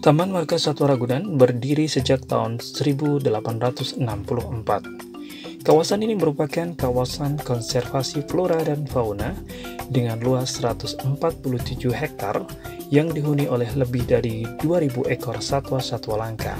Taman Marga Satwa Ragunan berdiri sejak tahun 1864. Kawasan ini merupakan kawasan konservasi flora dan fauna dengan luas 147 hektar yang dihuni oleh lebih dari 2.000 ekor satwa-satwa langka.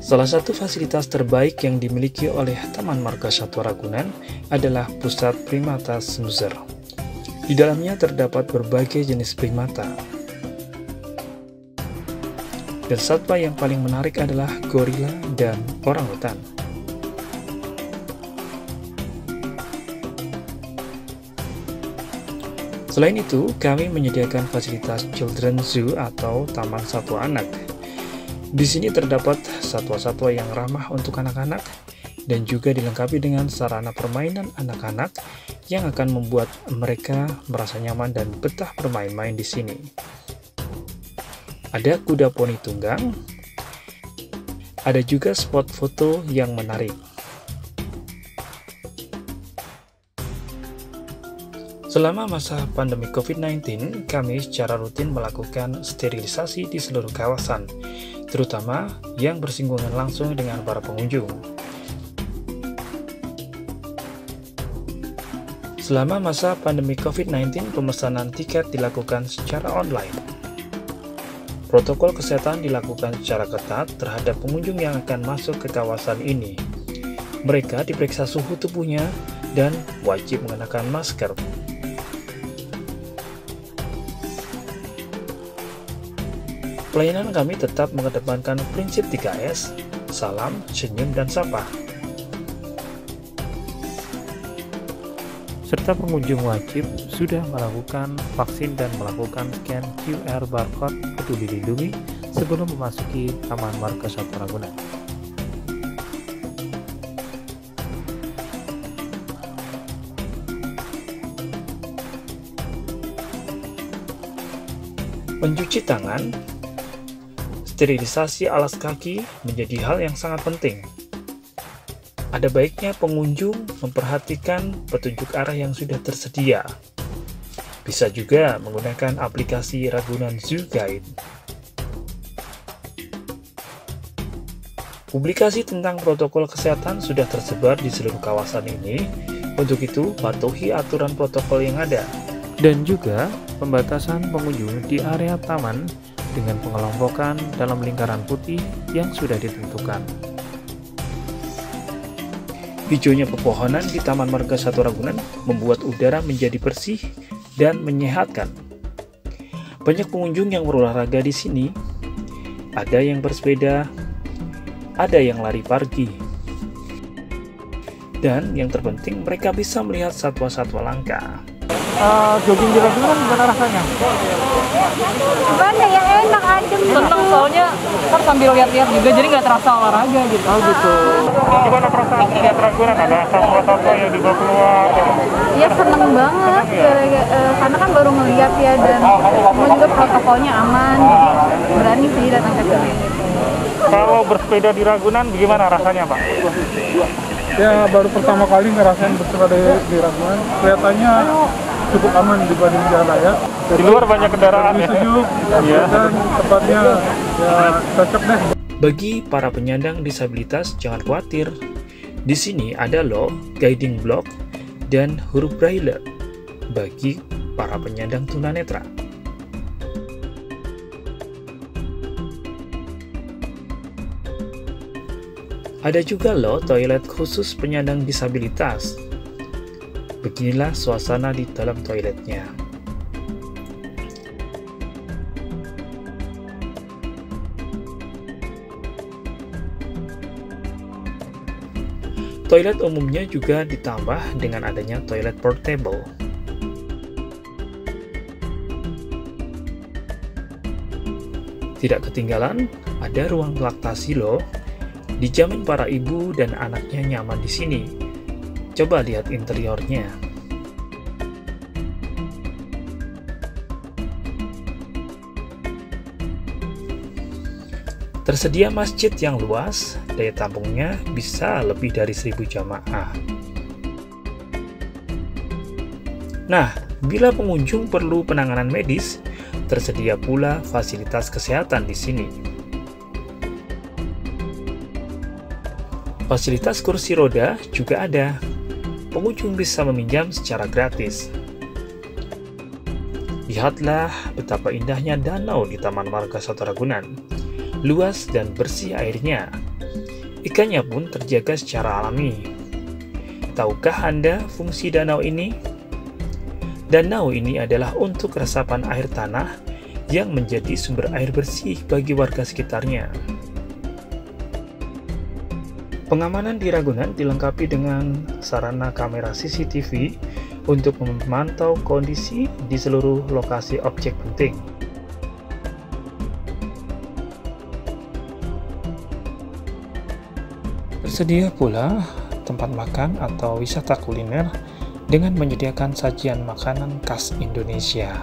Salah satu fasilitas terbaik yang dimiliki oleh Taman Marga Satwa Ragunan adalah Pusat Primata Snoozer. Di dalamnya terdapat berbagai jenis primata. Dan satwa yang paling menarik adalah gorila dan orangutan. Selain itu, kami menyediakan fasilitas Children Zoo atau Taman Satwa Anak. Di sini terdapat satwa-satwa yang ramah untuk anak-anak dan juga dilengkapi dengan sarana permainan anak-anak yang akan membuat mereka merasa nyaman dan betah bermain-main di sini. Ada kuda poni tunggang, ada juga spot foto yang menarik. Selama masa pandemi COVID-19, kami secara rutin melakukan sterilisasi di seluruh kawasan, terutama yang bersinggungan langsung dengan para pengunjung. Selama masa pandemi COVID-19, pemesanan tiket dilakukan secara online. Protokol kesehatan dilakukan secara ketat terhadap pengunjung yang akan masuk ke kawasan ini. Mereka diperiksa suhu tubuhnya dan wajib mengenakan masker. Pelayanan kami tetap mengedepankan prinsip 3S, salam, senyum, dan sapa. Serta pengunjung wajib sudah melakukan vaksin dan melakukan scan QR barcode Peduli Lindungi sebelum memasuki Taman Marga Satwa Ragunan. Mencuci tangan, sterilisasi alas kaki menjadi hal yang sangat penting. Ada baiknya pengunjung memperhatikan petunjuk arah yang sudah tersedia. Bisa juga menggunakan aplikasi Ragunan Zoo Guide. Publikasi tentang protokol kesehatan sudah tersebar di seluruh kawasan ini. Untuk itu, patuhi aturan protokol yang ada. Dan juga pembatasan pengunjung di area taman dengan pengelompokan dalam lingkaran putih yang sudah ditentukan. Hijaunya pepohonan di Taman Marga Satwa Ragunan membuat udara menjadi bersih dan menyehatkan. Banyak pengunjung yang berolahraga di sini. Ada yang bersepeda, ada yang lari pagi. Dan yang terpenting mereka bisa melihat satwa-satwa langka. Jogging di Ragunan gimana rasanya? Gimana ya, enak, adem. Seneng soalnya kan sambil lihat-lihat juga jadi nggak terasa olahraga gitu. Oh gitu. Gimana perasaan lihat Ragunan, ada satwa-satwa yang dibawa keluar? Ya seneng banget, karena kan baru ngeliat ya, dan semua juga protokolnya aman, jadi berani sih datang ke sini. Kalau bersepeda di Ragunan gimana rasanya, Pak? Ya baru pertama kali ngerasain bersepeda di Ragunan, kelihatannya cukup aman dibanding jalan raya. Di luar banyak kendaraan ya? Sejuk, dan tempatnya ya cocok deh. Bagi para penyandang disabilitas jangan khawatir. Di sini ada loh guiding block dan huruf braille bagi para penyandang tunanetra. Ada juga loh toilet khusus penyandang disabilitas. Beginilah suasana di dalam toiletnya. Toilet umumnya juga ditambah dengan adanya toilet portable. Tidak ketinggalan, ada ruang laktasi loh. Dijamin para ibu dan anaknya nyaman di sini. Coba lihat interiornya. Tersedia masjid yang luas, daya tampungnya bisa lebih dari 1.000 jamaah. Nah, bila pengunjung perlu penanganan medis, tersedia pula fasilitas kesehatan di sini. Fasilitas kursi roda juga ada. Pengunjung bisa meminjam secara gratis. Lihatlah betapa indahnya danau di Taman Marga Satwa Ragunan. Luas dan bersih airnya. Ikannya pun terjaga secara alami. Tahukah Anda fungsi danau ini? Danau ini adalah untuk resapan air tanah yang menjadi sumber air bersih bagi warga sekitarnya. Pengamanan di Ragunan dilengkapi dengan sarana kamera CCTV untuk memantau kondisi di seluruh lokasi objek penting. Tersedia pula tempat makan atau wisata kuliner dengan menyediakan sajian makanan khas Indonesia.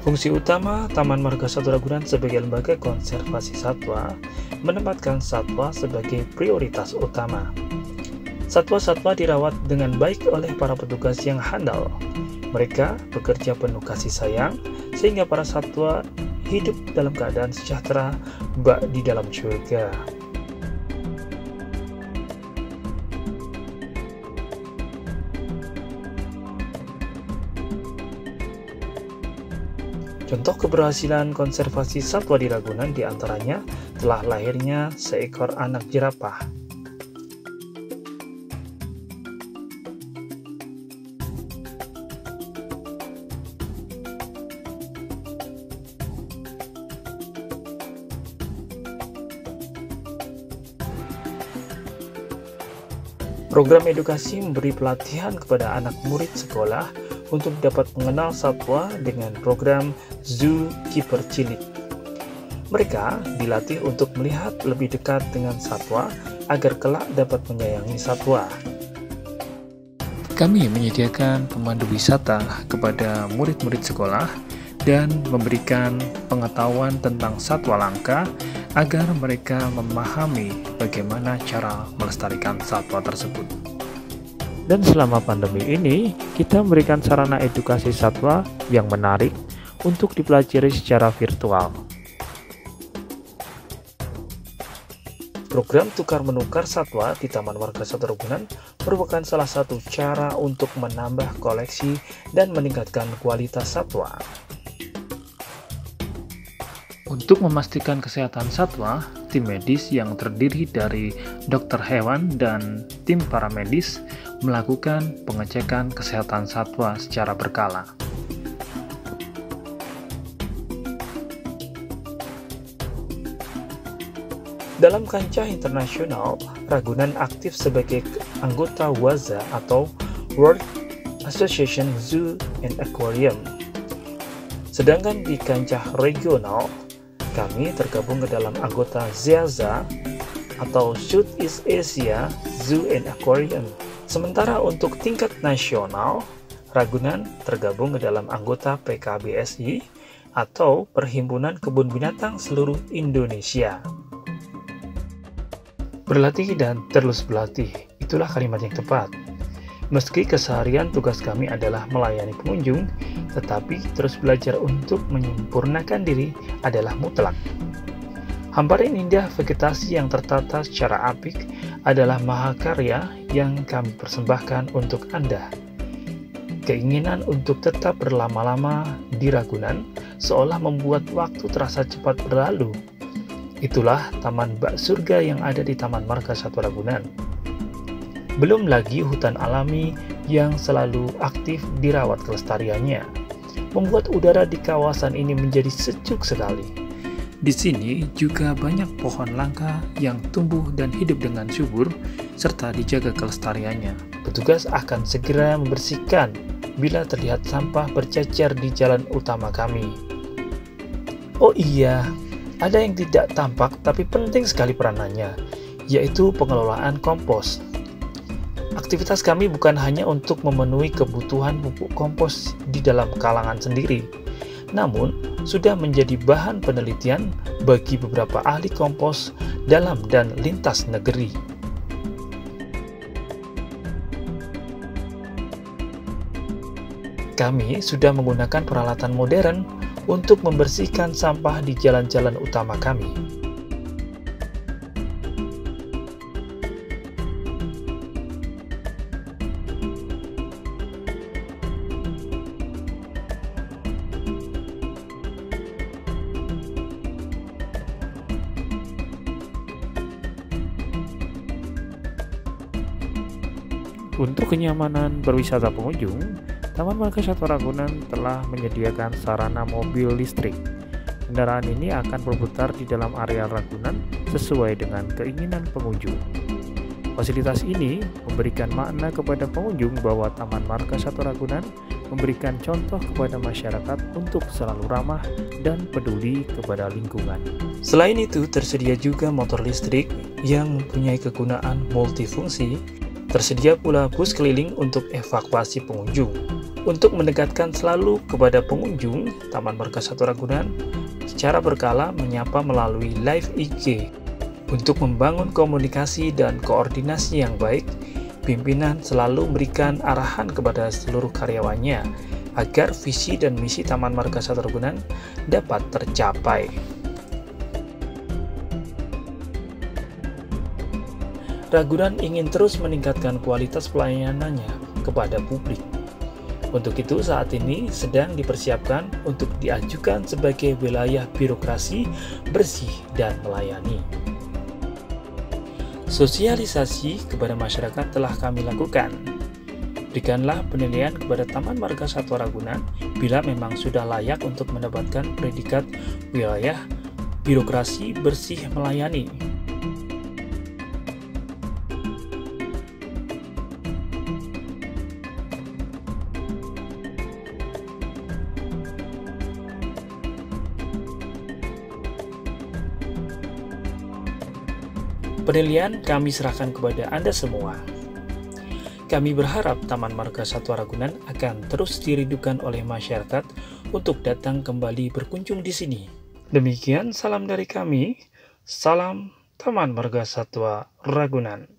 Fungsi utama Taman Marga Satwa Ragunan sebagai lembaga konservasi satwa menempatkan satwa sebagai prioritas utama. Satwa-satwa dirawat dengan baik oleh para petugas yang handal. Mereka bekerja penuh kasih sayang sehingga para satwa hidup dalam keadaan sejahtera bak di dalam surga. Contoh keberhasilan konservasi satwa di Ragunan diantaranya telah lahirnya seekor anak jerapah. Program edukasi memberi pelatihan kepada anak murid sekolah untuk dapat mengenal satwa dengan program Zookeeper Cilik. Mereka dilatih untuk melihat lebih dekat dengan satwa agar kelak dapat menyayangi satwa. Kami menyediakan pemandu wisata kepada murid-murid sekolah dan memberikan pengetahuan tentang satwa langka agar mereka memahami bagaimana cara melestarikan satwa tersebut. Dan selama pandemi ini, kita memberikan sarana edukasi satwa yang menarik untuk dipelajari secara virtual. Program tukar-menukar satwa di Taman Marga Satwa Ragunan merupakan salah satu cara untuk menambah koleksi dan meningkatkan kualitas satwa. Untuk memastikan kesehatan satwa, tim medis yang terdiri dari dokter hewan dan tim paramedis melakukan pengecekan kesehatan satwa secara berkala. Dalam kancah internasional, Ragunan aktif sebagai anggota WAZA atau World Association Zoo and Aquarium. Sedangkan di kancah regional, kami tergabung ke dalam anggota ZEAZA atau Southeast Asia Zoo and Aquarium. Sementara untuk tingkat nasional, Ragunan tergabung ke dalam anggota PKBSI atau Perhimpunan Kebun Binatang Seluruh Indonesia. Berlatih dan terus berlatih, itulah kalimat yang tepat. Meski keseharian tugas kami adalah melayani pengunjung, tetapi terus belajar untuk menyempurnakan diri adalah mutlak. Hamparan indah vegetasi yang tertata secara apik adalah mahakarya yang kami persembahkan untuk Anda. Keinginan untuk tetap berlama-lama di Ragunan seolah membuat waktu terasa cepat berlalu. Itulah taman bak surga yang ada di Taman Marga Satwa Ragunan. Belum lagi hutan alami yang selalu aktif dirawat kelestariannya, membuat udara di kawasan ini menjadi sejuk sekali. Di sini juga banyak pohon langka yang tumbuh dan hidup dengan subur, serta dijaga kelestariannya. Petugas akan segera membersihkan bila terlihat sampah bercecer di jalan utama kami. Oh iya, ada yang tidak tampak tapi penting sekali peranannya, yaitu pengelolaan kompos. Aktivitas kami bukan hanya untuk memenuhi kebutuhan pupuk kompos di dalam kalangan sendiri, namun sudah menjadi bahan penelitian bagi beberapa ahli kompos dalam dan lintas negeri. Kami sudah menggunakan peralatan modern untuk membersihkan sampah di jalan-jalan utama kami. Untuk kenyamanan berwisata pengunjung, Taman Marga Satwa Ragunan telah menyediakan sarana mobil listrik. Kendaraan ini akan berputar di dalam area Ragunan sesuai dengan keinginan pengunjung. Fasilitas ini memberikan makna kepada pengunjung bahwa Taman Marga Satwa Ragunan memberikan contoh kepada masyarakat untuk selalu ramah dan peduli kepada lingkungan. Selain itu, tersedia juga motor listrik yang mempunyai kegunaan multifungsi. Tersedia pula bus keliling untuk evakuasi pengunjung. Untuk mendekatkan selalu kepada pengunjung, Taman Marga Satwa Ragunan secara berkala menyapa melalui live IG. Untuk membangun komunikasi dan koordinasi yang baik, pimpinan selalu memberikan arahan kepada seluruh karyawannya agar visi dan misi Taman Marga Satwa Ragunan dapat tercapai. Ragunan ingin terus meningkatkan kualitas pelayanannya kepada publik. Untuk itu saat ini sedang dipersiapkan untuk diajukan sebagai wilayah birokrasi bersih dan melayani. Sosialisasi kepada masyarakat telah kami lakukan. Berikanlah penilaian kepada Taman Marga Satwa Ragunan bila memang sudah layak untuk mendapatkan predikat wilayah birokrasi bersih melayani. Penilaian kami serahkan kepada Anda semua. Kami berharap Taman Marga Satwa Ragunan akan terus dirindukan oleh masyarakat untuk datang kembali berkunjung di sini. Demikian salam dari kami, salam Taman Marga Satwa Ragunan.